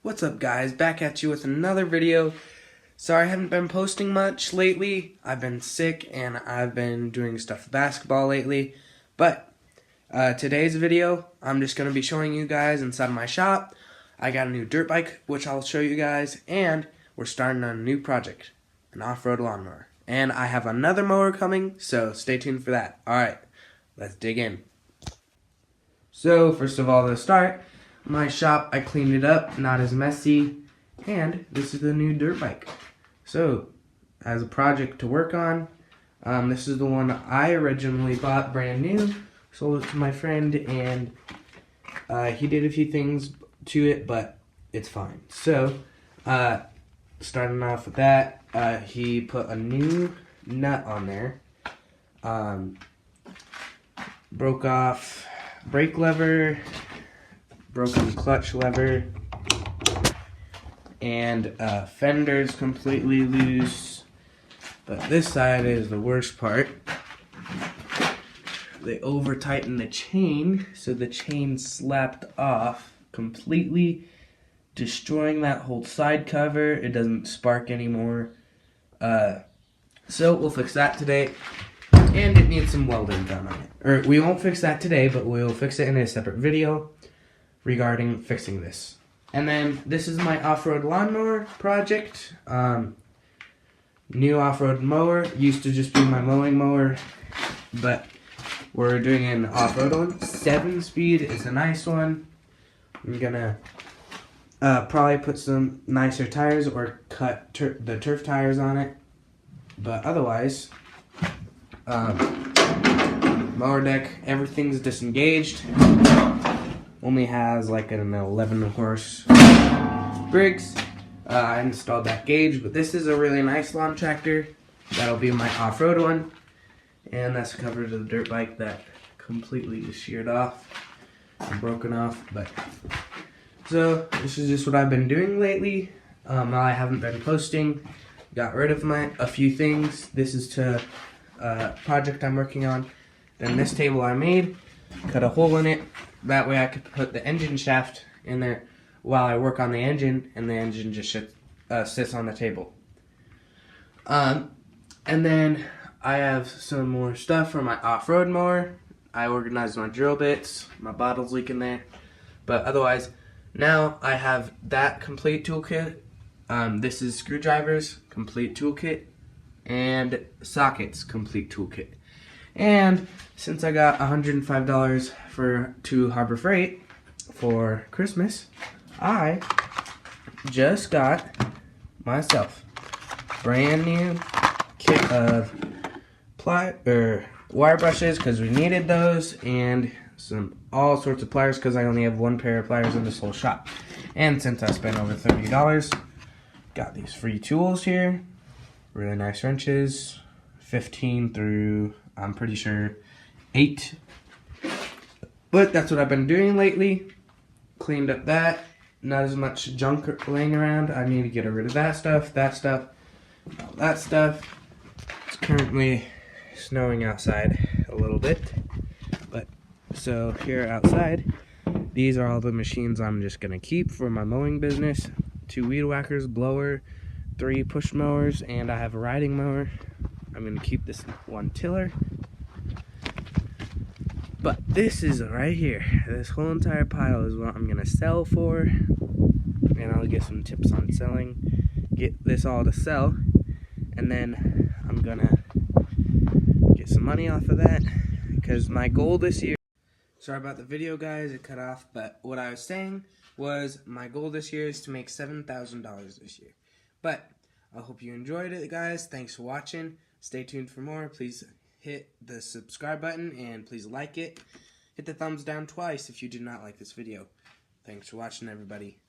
What's up, guys? Back at you with another video. Sorry I haven't been posting much lately. I've been sick and I've been doing stuff with basketball lately. But today's video, I'm just going to be showing you guys inside my shop. I got a new dirt bike, which I'll show you guys. And we're starting on a new project, an off-road lawnmower. And I have another mower coming, so stay tuned for that. Alright, let's dig in. So, first of all, to start, my shop, I cleaned it up, not as messy, and this is the new dirt bike. So, as a project to work on, this is the one I originally bought brand new, sold it to my friend, and he did a few things to it, but it's fine. So, starting off with that, he put a new nut on there, broke off brake lever, broken clutch lever, and fender's completely loose. But this side is the worst part. They over tightened the chain, so the chain slapped off, completely destroying that whole side cover. It doesn't spark anymore. So we'll fix that today. And it needs some welding done on it. Or we won't fix that today, but we'll fix it in a separate video regarding fixing this. And then this is my off-road lawnmower project. New off-road mower. Used to just be my mowing mower, but we're doing an off-road one. 7-speed is a nice one. I'm gonna probably put some nicer tires or cut the turf tires on it. But otherwise, mower deck, everything's disengaged. Only has like an 11 horse Briggs. I installed that gauge, but this is a really nice lawn tractor. That'll be my off-road one. And that's the cover of the dirt bike that completely just sheared off and broken off. But so this is just what I've been doing lately. I haven't been posting. Got rid of a few things. This is to project I'm working on. Then this table I made, cut a hole in it. That way I could put the engine shaft in there while I work on the engine, and the engine just sits on the table. And then I have some more stuff for my off-road mower. I organized my drill bits. My bottle's leaking there. But otherwise, now I have that complete toolkit. This is screwdrivers, complete toolkit, and sockets, complete toolkit. And since I got $105 to Harbor Freight for Christmas, I just got myself brand new kit of wire brushes because we needed those, and all sorts of pliers because I only have one pair of pliers in this whole shop. And since I spent over $30, got these free tools here. Really nice wrenches, 15 through, I'm pretty sure, 8. But that's what I've been doing lately. Cleaned up that. Not as much junk laying around. I need to get rid of that stuff, all that stuff. It's currently snowing outside a little bit. But so here outside, these are all the machines I'm just going to keep for my mowing business. 2 weed whackers, blower, 3 push mowers, and I have a riding mower. I'm going to keep this one tiller. But this is right here. This whole entire pile is what I'm going to sell for. And I'll get some tips on selling. Get this all to sell. And then I'm going to get some money off of that. Because my goal this year... Sorry about the video, guys. It cut off. But what I was saying was my goal this year is to make $7,000 this year. But I hope you enjoyed it, guys. Thanks for watching. Stay tuned for more. Please hit the subscribe button and please like it. Hit the thumbs down twice if you did not like this video. Thanks for watching, everybody.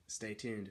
Stay tuned.